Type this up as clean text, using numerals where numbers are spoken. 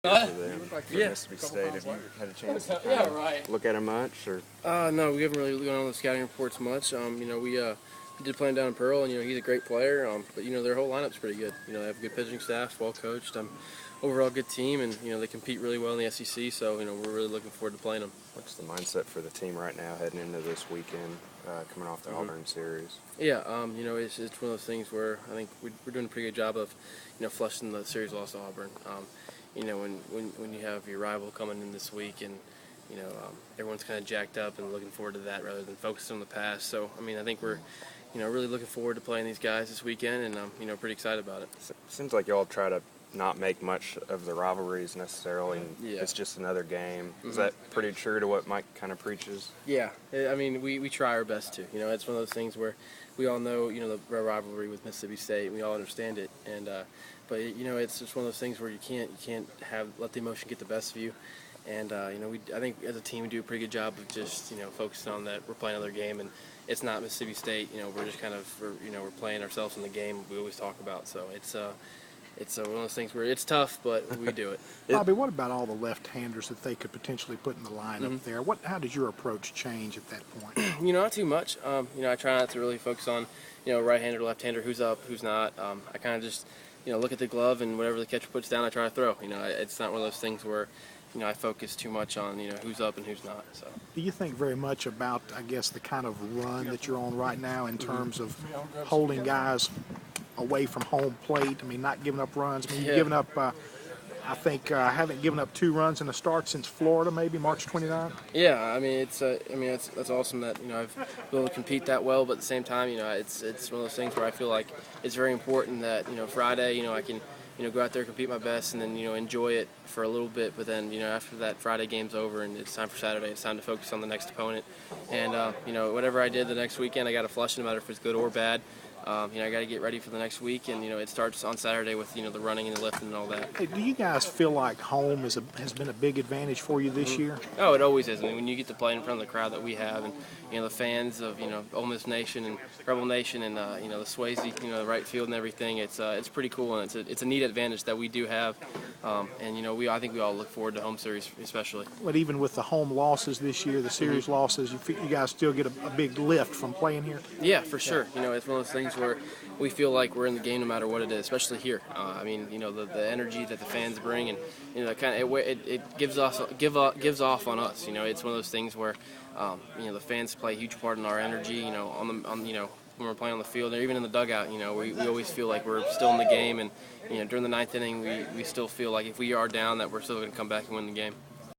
for them, for Mississippi State. Have you had a chance to kind of look at them much? Or? No, we haven't really gone on the scouting reports much. We did play him down in Pearl, and he's a great player. But their whole lineup's pretty good. They have a good pitching staff, well coached. Overall good team, and they compete really well in the SEC. So we're really looking forward to playing them. What's the mindset for the team right now heading into this weekend, coming off the Auburn series? Yeah, it's one of those things where I think we're doing a pretty good job of flushing the series loss to Auburn. When you have your rival coming in this week and everyone's kind of jacked up and looking forward to that rather than focusing on the past. So I think we're really looking forward to playing these guys this weekend, and I'm pretty excited about it. Seems like y'all try to not make much of the rivalries necessarily, and it's just another game. Is that pretty true to what Mike kind of preaches? Yeah, we try our best to. It's one of those things where we all know the rivalry with Mississippi State, and we all understand it. And but it's just one of those things where you can't let the emotion get the best of you. And I think as a team we do a pretty good job of just focusing on that we're playing another game, and it's not Mississippi State. We're just kind of we're playing ourselves in the game we always talk about. So it's one of those things where it's tough, but we do it. Bobby, what about all the left-handers that they could potentially put in the lineup there? How did your approach change at that point? Not too much. I try not to really focus on right-hander, left-hander, who's up, who's not. I kind of just look at the glove, and whatever the catcher puts down, I try to throw. It's not one of those things where I focus too much on who's up and who's not. So. Do you think very much about, I guess, the kind of run that you're on right now in terms of holding guys away from home plate? Not giving up runs. You've given up, I think, haven't given up 2 runs in a start since Florida, maybe March 29th. Yeah, that's awesome that I've been able to compete that well, but at the same time, it's one of those things where I feel like it's very important that Friday, I can go out there, compete my best, and then enjoy it for a little bit. But then after that Friday game's over and it's time for Saturday, it's time to focus on the next opponent. And whatever I did the next weekend, I got to flush, no matter if it's good or bad. I got to get ready for the next week, and it starts on Saturday with the running and the lifting and all that. Hey, do you guys feel like home has been a big advantage for you this year? Oh, it always is. When you get to play in front of the crowd that we have, and the fans of Ole Miss Nation and Rebel Nation, and the Swayze, the right field and everything, it's pretty cool, and it's a neat advantage that we do have. I think we all look forward to home series especially. But even with the home losses this year, the series losses, you guys still get a big lift from playing here? Yeah, for sure. It's one of those things where we feel like we're in the game no matter what it is, especially here. The energy that the fans bring, and it gives off on us. It's one of those things where the fans play a huge part in our energy. When we're playing on the field or even in the dugout, we always feel like we're still in the game, and during the 9th inning, we still feel like if we are down, that we're still going to come back and win the game.